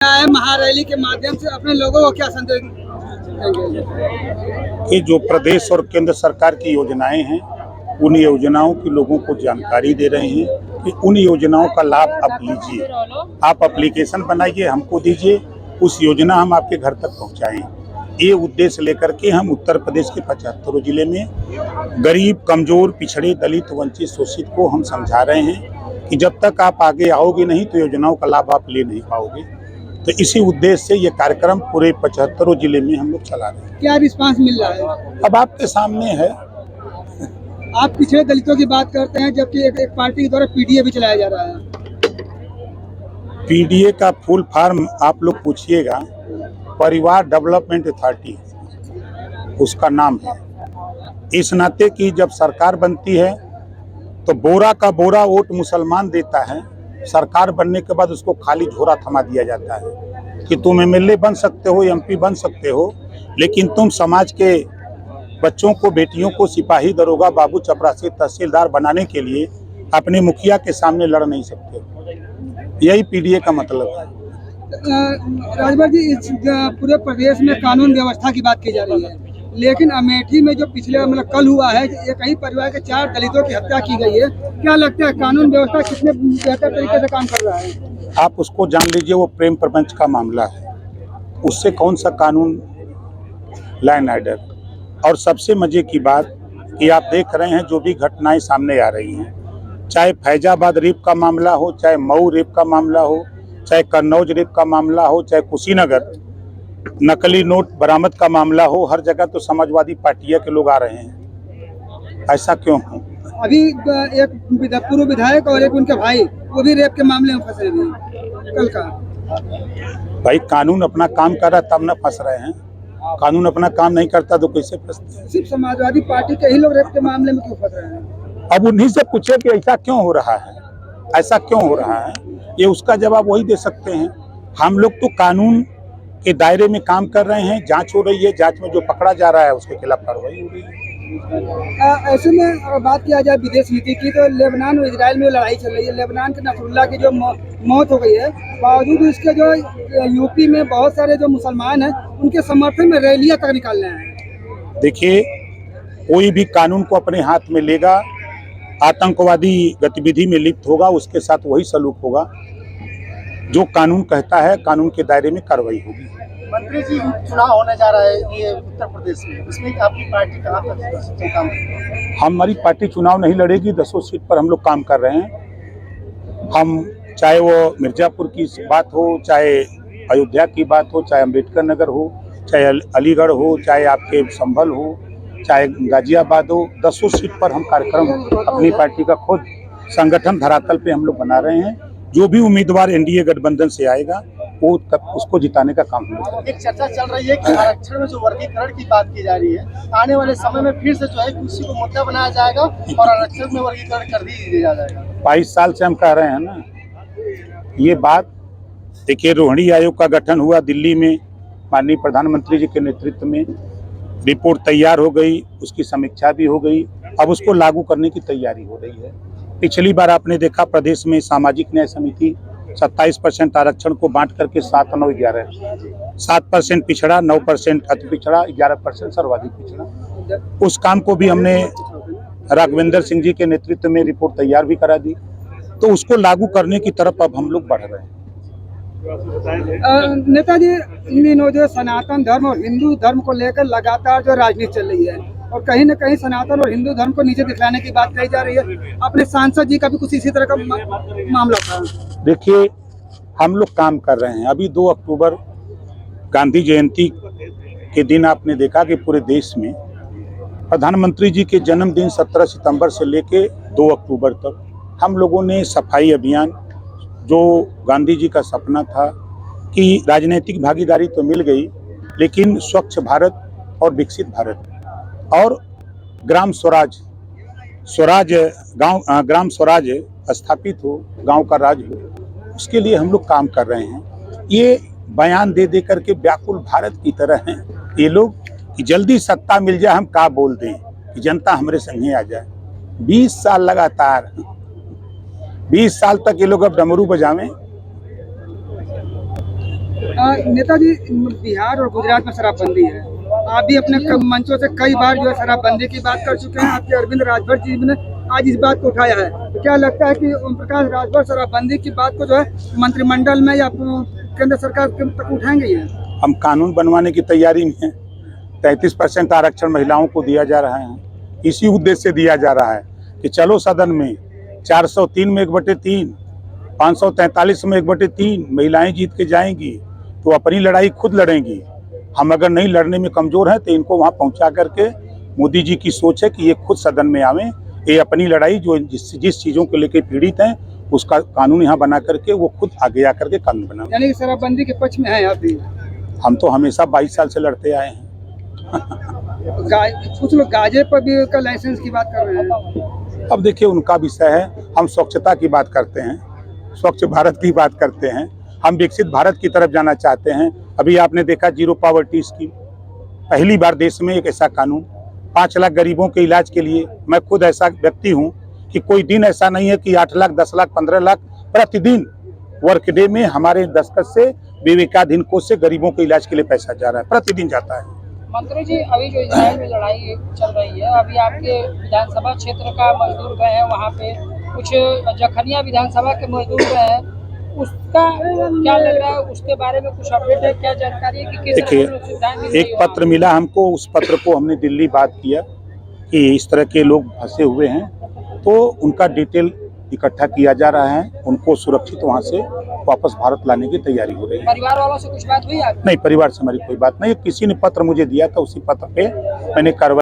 है महारैली के माध्यम से अपने लोगों को क्या संदेश देंगे? कि जो प्रदेश और केंद्र सरकार की योजनाएं हैं, उन योजनाओं की लोगों को जानकारी दे रहे हैं कि उन योजनाओं का लाभ आप लीजिए। आप एप्लीकेशन बनाइए, हमको दीजिए, उस योजना हम आपके घर तक पहुंचाएं। ये उद्देश्य लेकर के हम उत्तर प्रदेश के 75 जिले में गरीब, कमजोर, पिछड़े, दलित, वंचित, शोषित को हम समझा रहे हैं कि जब तक आप आगे आओगे नहीं तो योजनाओं का लाभ आप ले नहीं पाओगे। तो इसी उद्देश्य से ये कार्यक्रम पूरे 75 जिले में हम लोग चला रहे हैं। क्या रिस्पांस मिल रहा है? अब आपके सामने है। आप पिछड़े दलितों की बात करते हैं, जबकि एक पार्टी के द्वारा पीडीए भी चलाया जा रहा है। पीडीए का फुल फॉर्म आप लोग पूछिएगा, परिवार डेवलपमेंट अथॉरिटी उसका नाम है। इस नाते कि जब सरकार बनती है तो बोरा का बोरा वोट मुसलमान देता है, सरकार बनने के बाद उसको खाली झोरा थमा दिया जाता है कि तुम एमएलए बन सकते हो, एमपी बन सकते हो, लेकिन तुम समाज के बच्चों को, बेटियों को सिपाही, दरोगा, बाबू, चपरासी, तहसीलदार बनाने के लिए अपने मुखिया के सामने लड़ नहीं सकते हो। यही पीडीए का मतलब है। राजभर जी, इस पूरे प्रदेश में कानून व्यवस्था की बात की जा रही है, लेकिन अमेठी में जो पिछले कल हुआ है, एक ही परिवार के 4 दलितों की हत्या की गई है। क्या लगता है कानून व्यवस्था कितने बेहतर तरीके से काम कर रहा है? आप उसको जान लीजिए, वो प्रेम प्रपंच का मामला है, उससे कौन सा कानून लैंड ऑर्डर। और सबसे मजे की बात कि आप देख रहे हैं जो भी घटनाएं सामने आ रही हैं, चाहे फैजाबाद रेप का मामला हो, चाहे मऊ रेप का मामला हो, चाहे कन्नौज रेप का मामला हो, चाहे कुशीनगर नकली नोट बरामद का मामला हो, हर जगह तो समाजवादी पार्टियां के लोग आ रहे हैं। ऐसा क्यों है? अभी एक पूर्व विधायक और एक उनके भाई, वो भी रेप के मामले में फंसे हुए हैं कल का। भाई कानून अपना काम कर रहा तब न फंस रहे हैं, कानून अपना काम नहीं करता तो कैसे फंसते हैं? सिर्फ समाजवादी पार्टी के ही लोग रेप के मामले में क्यों फंस रहे हैं? अब उन्हीं से पूछे कि ऐसा क्यों हो रहा है, ऐसा क्यों हो रहा है, ये उसका जवाब वही दे सकते हैं। हम लोग तो कानून के दायरे में काम कर रहे हैं, जांच हो रही है, जांच में जो पकड़ा जा रहा है उसके खिलाफ कार्रवाई हो रही है। ऐसे में बात किया जाए विदेश नीति की, तो लेबनान और इजराइल में लड़ाई चल रही है। लेबनान के नसरुल्लाह की जो मौत हो गई है, बावजूद इसके जो यूपी में बहुत सारे जो मुसलमान हैं, उनके समर्थन में रैलियां तक निकाल रहे हैं। देखिए, कोई भी कानून को अपने हाथ में लेगा, आतंकवादी गतिविधि में लिप्त होगा, उसके साथ वही सलूक होगा। जो कानून कहता है, कानून के दायरे में कार्रवाई होगी। मंत्री जी, चुनाव होने जा रहा है ये उत्तर प्रदेश में, इसमें आपकी पार्टी कहाँ तक काम कर रही है? हमारी पार्टी चुनाव नहीं लड़ेगी, 10 सीट पर हम लोग काम कर रहे हैं। हम चाहे वो मिर्जापुर की बात हो, चाहे अयोध्या की बात हो, चाहे अम्बेडकर नगर हो, चाहे अलीगढ़ हो, चाहे आपके संभल हो, चाहे गाजियाबाद हो, 10 सीट पर हम कार्यक्रम अपनी पार्टी का खुद संगठन धरातल पे हम लोग बना रहे हैं। जो भी उम्मीदवार एनडीए गठबंधन से आएगा वो उसको जिताने का काम होगा। एक चर्चा चल रही है कि आरक्षण में जो वर्गीकरण की बात की जा रही है, आने वाले समय में फिर से जो है कृषि को मुद्दा बनाया जाएगा और आरक्षण में वर्गीकरण कर दिया जाएगा। 22 साल से हम कह रहे हैं ना ये बात। देखिए, रोहिणी आयोग का गठन हुआ दिल्ली में, माननीय प्रधानमंत्री जी के नेतृत्व में, रिपोर्ट तैयार हो गई, उसकी समीक्षा भी हो गई, अब उसको लागू करने की तैयारी हो रही है। पिछली बार आपने देखा प्रदेश में सामाजिक न्याय समिति 27% आरक्षण को बांट करके 7, 9, 11, 7% पिछड़ा, 9% अति पिछड़ा, 11% सर्वाधिक पिछड़ा। उस काम को भी हमने राघवेंद्र सिंह जी के नेतृत्व में रिपोर्ट तैयार भी करा दी, तो उसको लागू करने की तरफ अब हम लोग बढ़ रहे हैं। नेताजी, इन दिनों जो सनातन धर्म और हिंदू धर्म को लेकर लगातार जो राजनीति चल रही है, और कहीं न कहीं सनातन और हिंदू धर्म को नीचे दिखाने की बात कही जा रही है। अपने सांसद जी का भी कुछ इसी तरह का मामला था। देखिए, हम लोग काम कर रहे हैं। अभी 2 अक्टूबर गांधी जयंती के दिन आपने देखा कि पूरे देश में प्रधानमंत्री जी के जन्मदिन 17 सितंबर से लेके 2 अक्टूबर तक हम लोगों ने सफाई अभियान, जो गांधी जी का सपना था कि राजनीतिक भागीदारी तो मिल गई, लेकिन स्वच्छ भारत और विकसित भारत और ग्राम स्वराज ग्राम स्वराज स्थापित हो, गांव का राज हो, उसके लिए हम लोग काम कर रहे हैं। ये बयान दे दे करके व्याकुल भारत की तरह हैं ये लोग कि जल्दी सत्ता मिल जाए, हम क्या बोल दें कि जनता हमारे संगे आ जाए। 20 साल लगातार, 20 साल तक ये लोग अब डमरू बजावें। नेताजी, बिहार और गुजरात में शराबबंदी है। आप भी अपने मंचों से कई बार जो है शराबबंदी की बात कर चुके हैं। आपके अरविंद राजभर जी ने आज इस बात को उठाया है। तो क्या लगता है कि ओम प्रकाश राजभर शराबबंदी की बात को जो है मंत्रिमंडल में या केंद्र सरकार तक उठाएंगे? ये हम कानून बनवाने की तैयारी में हैं। 33% आरक्षण महिलाओं को दिया जा रहा है। इसी उद्देश्य से दिया जा रहा है कि चलो सदन में 403 में 1/3, 543 में 1/3 महिलाएं जीत के जाएंगी तो अपनी लड़ाई खुद लड़ेंगी। हम अगर नहीं लड़ने में कमजोर हैं तो इनको वहां पहुंचा करके, मोदी जी की सोच है कि ये खुद सदन में आवे, ये अपनी लड़ाई जो जिस चीजों को लेकर पीड़ित हैं उसका कानून यहाँ बना करके वो खुद आगे आकर के कानून बनावे। यानी कि शराबबंदी के पक्ष में है आप भी? हम तो हमेशा 22 साल से लड़ते आए हैं। कुछ लोग गांजे पर भी का लाइसेंस की बात कर रहे हैं। अब देखिए, उनका विषय है। हम स्वच्छता की बात करते हैं, स्वच्छ भारत की बात करते हैं, हम विकसित भारत की तरफ जाना चाहते हैं। अभी आपने देखा जीरो पॉवर्टी स्कीम, पहली बार देश में एक ऐसा कानून 5 लाख गरीबों के इलाज के लिए। मैं खुद ऐसा व्यक्ति हूं कि कोई दिन ऐसा नहीं है कि 8 लाख, 10 लाख, 15 लाख प्रतिदिन वर्क डे में हमारे दस्तखत से विवेकाधीन कोष से गरीबों के इलाज के लिए पैसा जा रहा है, प्रतिदिन जाता है। मंत्री जी, अभी जो इजराइल में लड़ाई चल रही है, अभी आपके विधानसभा क्षेत्र का मजदूर गए हैं, वहाँ पे कुछ जखनिया विधानसभा के मजदूर गए हैं, उसका क्या लग रहा है? उसके बारे में कुछ अपडेट है? क्या जानकारी है कि किस तरह की सुविधाएं मिल रही है? एक पत्र मिला हमको, उस पत्र को हमने दिल्ली बात किया कि इस तरह के लोग फंसे हुए हैं, तो उनका डिटेल इकट्ठा किया जा रहा है। उनको सुरक्षित वहां से वापस भारत लाने की तैयारी हो रही है। परिवार वालों से कुछ बात हुई आपकी? नहीं, परिवार से हमारी कोई बात नहीं। किसी ने पत्र मुझे दिया था, उसी पत्र पे मैंने कार्रवाई